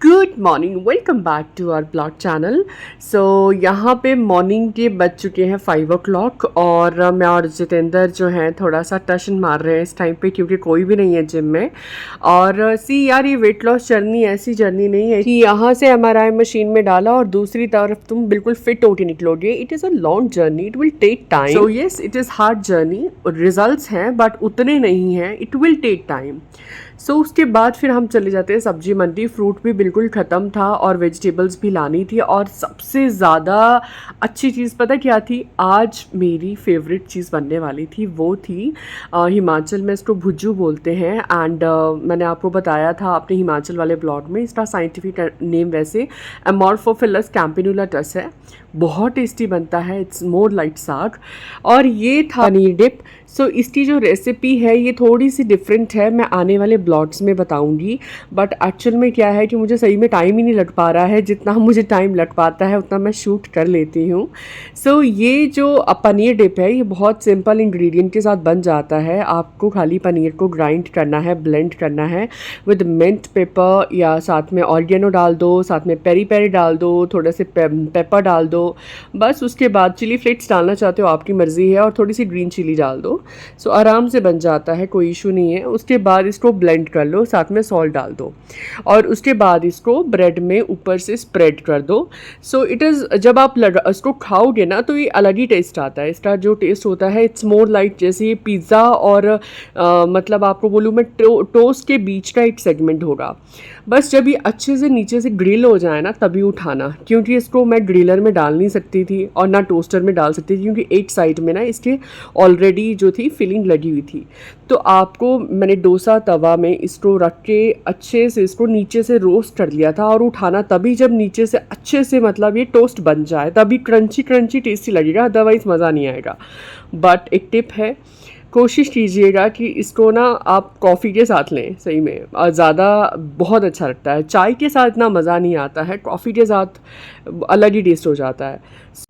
Good morning, welcome back to our blog channel. So यहाँ पे morning के बज चुके हैं 5 o'clock और मैं और जितेंद्र जो हैं थोड़ा सा टशन मार रहे हैं इस टाइम पे, क्योंकि कोई भी नहीं है जिम में। और सी यार, ये वेट लॉस जर्नी ऐसी जर्नी नहीं है कि यहाँ से MRI मशीन में डाला और दूसरी तरफ तुम बिल्कुल फिट होके निकलोगे। It is a long journey, it will take time. So yes, it is hard journey. Results हैं बट उतने नहीं हैं, it will take time. So उसके बाद फिर हम चले जाते हैं सब्जी मंडी। फ्रूट भी बिल्कुल ख़त्म था और वेजिटेबल्स भी लानी थी। और सबसे ज़्यादा अच्छी चीज़ पता क्या थी? आज मेरी फेवरेट चीज़ बनने वाली थी, वो थी हिमाचल में इसको भुज्जू बोलते हैं। एंड मैंने आपको बताया था अपने हिमाचल वाले ब्लॉग में, इसका साइंटिफिक नेम वैसे एमोर्फोफिलस कैम्पेनुलाटस है। बहुत टेस्टी बनता है, इट्स मोर लाइक साग। और ये था पनीर डिप। सो इसकी जो रेसिपी है ये थोड़ी सी डिफरेंट है, मैं आने वाले ब्लॉग्स में बताऊंगी। बट एक्चुअल में क्या है कि मुझे सही में टाइम ही नहीं लग पा रहा है। जितना मुझे टाइम लग पाता है उतना मैं शूट कर लेती हूँ। सो ये जो पनीर डिप है ये बहुत सिंपल इंग्रेडिएंट के साथ बन जाता है। आपको खाली पनीर को ग्राइंड करना है, ब्लेंड करना है विद मिंट पेपर, या साथ में ऑरिगेनो डाल दो, साथ में पेरी पेरी डाल दो, थोड़े से पेपर डाल दो। बस उसके बाद चिली फ्लेक्स डालना चाहते हो आपकी मर्ज़ी है, और थोड़ी सी ग्रीन चिली डाल दो। सो आराम से बन जाता है, कोई इशू नहीं है। उसके बाद इसको ब्लेंड कर लो, साथ में सॉल्ट डाल दो, और उसके बाद इसको ब्रेड में ऊपर से स्प्रेड कर दो। सो इट इज़, जब आप इसको खाओगे ना तो ये अलग ही टेस्ट आता है। इसका जो टेस्ट होता है इट्स मोर लाइक जैसे पिज़्ज़ा और मतलब आपको बोलूँ मैं टोस्ट के बीच का एक सेगमेंट होगा। बस जब ये अच्छे से नीचे से ग्रिल हो जाए ना तभी उठाना, क्योंकि इसको मैं ग्रिलर में डाल नहीं सकती थी और ना टोस्टर में डाल सकती थी, क्योंकि एक साइड में ना इसके ऑलरेडी जो थी फिलिंग लगी हुई थी। तो आपको मैंने डोसा तवा में इसको रख के अच्छे से इसको नीचे से रोस्ट कर लिया था, और उठाना तभी जब नीचे से अच्छे से मतलब ये टोस्ट बन जाए, तभी क्रंची क्रंची टेस्टी लगेगा, अदरवाइज़ मज़ा नहीं आएगा। बट एक टिप है, कोशिश कीजिएगा कि इसको ना आप कॉफ़ी के साथ लें, सही में और ज़्यादा बहुत अच्छा लगता है। चाय के साथ इतना मज़ा नहीं आता है, कॉफ़ी के साथ अलग ही टेस्ट हो जाता है।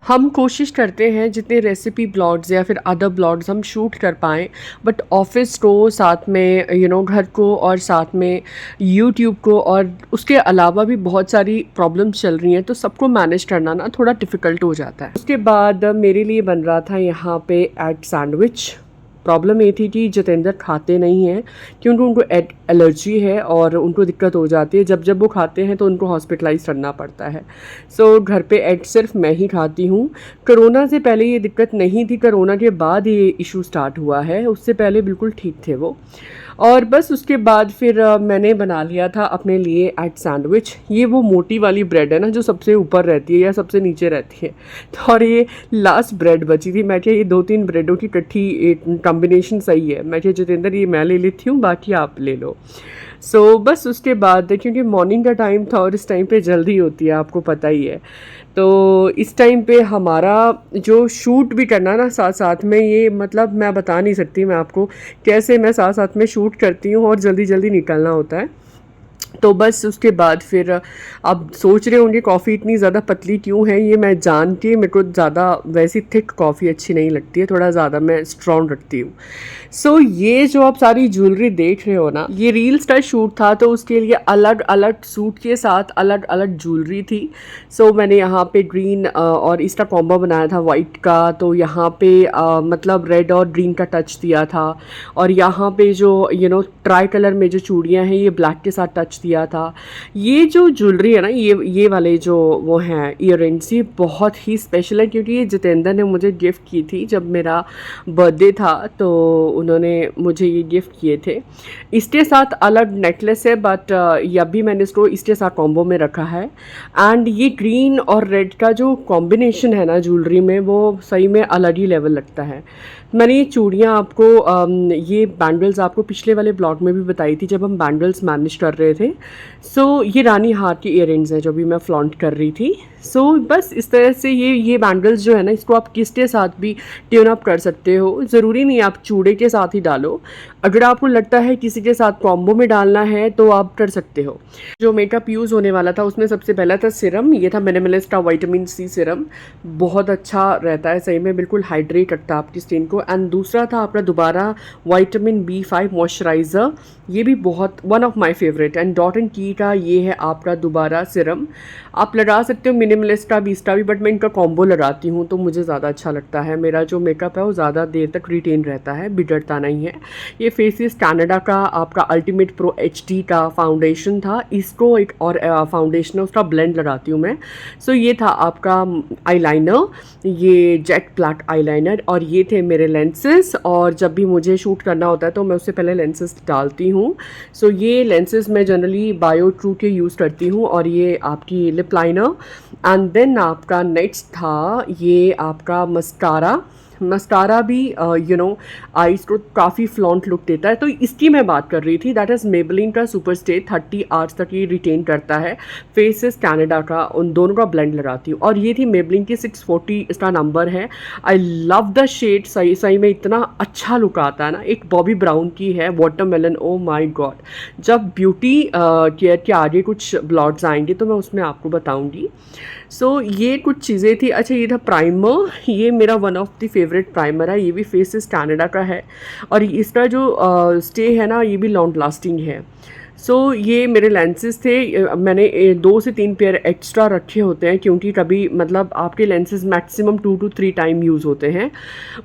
हम कोशिश करते हैं जितने रेसिपी ब्लॉग्स या फिर अदर ब्लॉग्स हम शूट कर पाएँ, बट ऑफिस को साथ में घर को और साथ में यूट्यूब को, और उसके अलावा भी बहुत सारी प्रॉब्लम्स चल रही हैं, तो सबको मैनेज करना ना थोड़ा डिफ़िकल्ट हो जाता है। उसके बाद मेरे लिए बन रहा था यहाँ पे एग सैंडविच। प्रॉब्लम ये थी कि जितेंद्र खाते नहीं हैं, क्योंकि उनको एलर्जी है और उनको दिक्कत हो जाती है। जब जब वो खाते हैं तो उनको हॉस्पिटलाइज करना पड़ता है। सो घर पे एग सिर्फ मैं ही खाती हूँ। कोरोना से पहले ये दिक्कत नहीं थी, कोरोना के बाद ये इशू स्टार्ट हुआ है, उससे पहले बिल्कुल ठीक थे वो। और बस उसके बाद फिर मैंने बना लिया था अपने लिए एग सैंडविच। ये वो मोटी वाली ब्रेड है ना जो सबसे ऊपर रहती है या सबसे नीचे रहती है, तो और ये लास्ट ब्रेड बची थी। मैं क्या, ये 2-3 ब्रेडों की इकट्ठी एक कॉम्बिनेशन सही है। मैं क्या जितेंद्र, ये मैं ले लेती हूँ, बाकी आप ले लो। सो बस उसके बाद, क्योंकि मॉर्निंग का टाइम था और इस टाइम पे जल्दी होती है, आपको पता ही है, तो इस टाइम पे हमारा जो शूट भी करना ना साथ साथ में, ये मतलब मैं बता नहीं सकती मैं आपको कैसे मैं साथ साथ में शूट करती हूँ और जल्दी जल्दी निकलना होता है। तो बस उसके बाद फिर आप सोच रहे होंगे कॉफ़ी इतनी ज़्यादा पतली क्यों है, ये मैं जान के, मेरे को ज़्यादा वैसी थिक कॉफ़ी अच्छी नहीं लगती है, थोड़ा ज़्यादा मैं स्ट्रॉन्ग रखती हूँ। सो ये जो आप सारी ज्वेलरी देख रहे हो ना, ये रील्स का शूट था, तो उसके लिए अलग अलग सूट के साथ अलग अलग ज्वेलरी थी। सो मैंने यहाँ पे ग्रीन और इसका कॉम्बो बनाया था वाइट का, तो यहाँ पे मतलब रेड और ग्रीन का टच दिया था। और यहाँ पे जो ट्राई कलर में जो चूड़ियाँ हैं ये ब्लैक के साथ टच दिया था। ये जो ज्वेलरी है ना, ये वाले जो वो हैं ईयररिंग्स, ये बहुत ही स्पेशल है, क्योंकि ये जितेंद्र ने मुझे गिफ्ट की थी जब मेरा बर्थडे था, तो उन्होंने मुझे ये गिफ्ट किए थे। इसके साथ अलग नेकलेस है, बट ये भी मैंने इसको इसके साथ कॉम्बो में रखा है। एंड ये ग्रीन और रेड का जो कॉम्बिनेशन है ना ज्वेलरी में, वो सही में अलग ही लेवल लगता है। मैंने ये चूड़ियाँ आपको ये बैंगल्स आपको पिछले वाले ब्लॉग में भी बताई थी जब हम बैंगल्स मैनेज कर रहे थे। सो ये रानी हार की ईयररिंग्स हैं जो भी मैं फ्लॉन्ट कर रही थी। सो बस इस तरह से ये बैंगल्स जो है ना, इसको आप किसके साथ भी ट्यून अप कर सकते हो। ज़रूरी नहीं आप चूड़े के साथ ही डालो, अगर आपको लगता है किसी के साथ कॉम्बो में डालना है तो आप कर सकते हो। जो मेकअप यूज़ होने वाला था उसमें सबसे पहला था सिरम, ये था मिनिमलिस्ट का विटामिन सी सिरम, बहुत अच्छा रहता है सही में, बिल्कुल हाइड्रेट रखता है आपकी स्किन को। एंड दूसरा था आपका दोबारा विटामिन B5 मॉइस्चराइज़र, ये भी बहुत one of my favourite. And dot and की का ये है आपका दोबारा सिरम, आप लगा सकते हो मिनिमलिस्ट का भी, इसका भी, बट मैं इनका कॉम्बो लगाती हूँ तो मुझे ज़्यादा अच्छा लगता है। मेरा जो मेकअप है वो ज़्यादा देर तक रिटेन रहता है, बिगड़ता नहीं है। ये फेसिस कनाडा का आपका अल्टीमेट प्रो HD का फाउंडेशन था, इसको एक और फाउंडेशन है उसका ब्लेंड लगाती हूँ मैं। सो ये था आपका आईलाइनर, ये जेट ब्लैक आईलाइनर, और ये थे मेरे लेंसेज। और जब भी मुझे शूट करना होता है तो मैं उससे पहले लेंसेज डालती हूँ। सो ये लेंसेज मैं जनरली बायो ट्रू के यूज़ करती हूँ, और ये आपकी लिप लाइनर। एंड देन आपका नेक्स्ट था ये आपका मस्कारा। मस्कारा भी आईज को काफ़ी फ्लॉन्ट लुक देता है, तो इसकी मैं बात कर रही थी। दैट इज़ मेबलिन का सुपर स्टे, 30 आवर्स तक ये रिटेन करता है। फेसेस कनाडा का, उन दोनों का ब्लेंड लगाती हूँ। और ये थी मेबलिन की 640 इसका नंबर है। आई लव द शेड, सही सही में इतना अच्छा लुक आता है ना। एक बॉबी ब्राउन की है वाटरमेलन, ओ माय गॉड। जब ब्यूटी केयर के आगे कुछ ब्लॉग्स आएंगे तो मैं उसमें आपको बताऊंगी। सो ये कुछ चीज़ें थी। अच्छा ये था प्राइमर, ये मेरा one of the favourite primer है, ये भी फेसेस कनाडा का है, और इसका जो स्टे है ना ये भी लॉन्ग लास्टिंग है। सो ये मेरे लेंसेज थे, मैंने 2 से 3 पेयर एक्स्ट्रा रखे होते हैं, क्योंकि कभी मतलब आपके lenses maximum 2 to 3 time use होते हैं।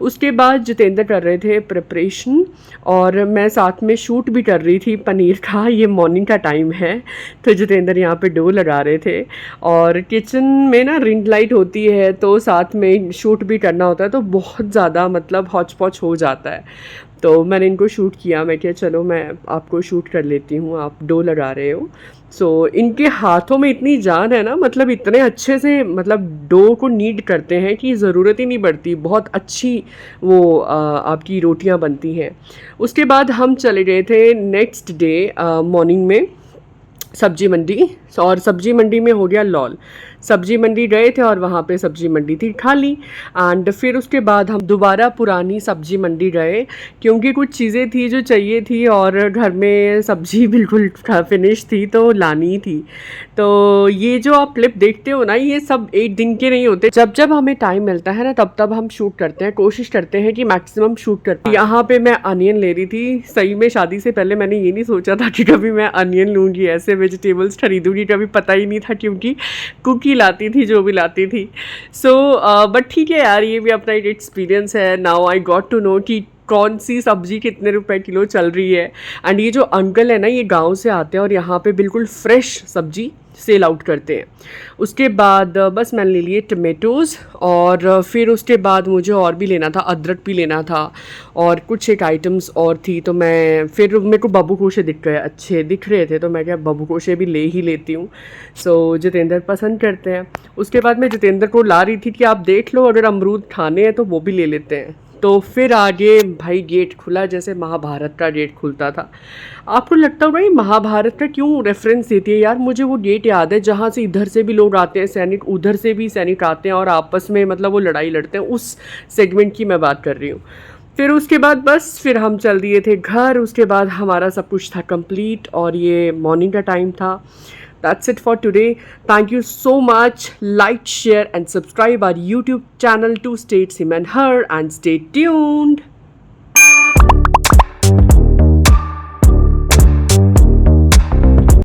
उसके बाद जितेंद्र कर रहे थे प्रिपरेशन, और मैं साथ में शूट भी कर रही थी पनीर का। ये मॉर्निंग का टाइम है, तो जितेंद्र यहाँ पे डो लगा रहे थे। और किचन में ना रिंग लाइट होती है तो साथ में शूट भी करना होता है, तो बहुत ज़्यादा मतलब हौच पौच हो जाता है। तो मैंने इनको शूट किया, मैं क्या चलो मैं आपको शूट कर लेती हूँ, आप डो लगा रहे हो। सो इनके हाथों में इतनी जान है ना, मतलब इतने अच्छे से मतलब डो को नीड करते हैं कि ज़रूरत ही नहीं पड़ती, बहुत अच्छी वो आपकी रोटियां बनती हैं। उसके बाद हम चले गए थे नेक्स्ट डे मॉर्निंग में सब्जी मंडी, और सब्जी मंडी में हो गया लॉल। सब्जी मंडी गए थे और वहाँ पे सब्जी मंडी थी खाली। एंड फिर उसके बाद हम दोबारा पुरानी सब्जी मंडी गए, क्योंकि कुछ चीज़ें थी जो चाहिए थी, और घर में सब्जी बिल्कुल फिनिश थी तो लानी थी। तो ये जो आप क्लिप देखते हो ना, ये सब एक दिन के नहीं होते। जब जब हमें टाइम मिलता है ना तब तब हम शूट करते हैं, कोशिश करते हैं कि मैक्सिमम शूट करते हैं। यहाँ पे मैं अनियन ले रही थी, सही में शादी से पहले मैंने ये नहीं सोचा था कि कभी मैं अनियन लूँगी, ऐसे वेजिटेबल्स खरीदूँगी, कभी पता ही नहीं था, क्योंकि कुकी लाती थी जो भी लाती थी। सो बट ठीक है यार, ये भी अपना एक एक्सपीरियंस है। Now I got to know कि कौन सी सब्जी कितने रुपए किलो चल रही है। एंड ये जो अंकल है ना, ये गांव से आते हैं और यहाँ पे बिल्कुल फ्रेश सब्जी सेल आउट करते हैं। उसके बाद बस मैंने ले लिए टमेटोज़, और फिर उसके बाद मुझे और भी लेना था, अदरक भी लेना था, और कुछ एक आइटम्स और थी। तो मैं फिर मेरे को बब्बू गोशे दिख गए, अच्छे दिख रहे थे, तो मैं क्या बब्बू गोशे भी ले ही लेती हूँ। सो जितेंद्र पसंद करते हैं। उसके बाद मैं जितेंद्र को ला रही थी कि आप देख लो, अगर अमरूद खाने हैं तो वो भी ले लेते हैं। तो फिर आगे भाई गेट खुला, जैसे महाभारत का गेट खुलता था। आपको लगता होगा ये महाभारत का क्यों रेफरेंस देती है यार, मुझे वो गेट याद है जहाँ से इधर से भी लोग आते हैं सैनिक, उधर से भी सैनिक आते हैं और आपस में मतलब वो लड़ाई लड़ते हैं, उस सेगमेंट की मैं बात कर रही हूँ। फिर उसके बाद बस फिर हम चल दिए थे घर। उसके बाद हमारा सब कुछ था कंप्लीट, और ये मॉर्निंग का टाइम था। That's it for today. Thank you so much. Like, share and subscribe our YouTube channel to stay Sim and Her, and stay tuned.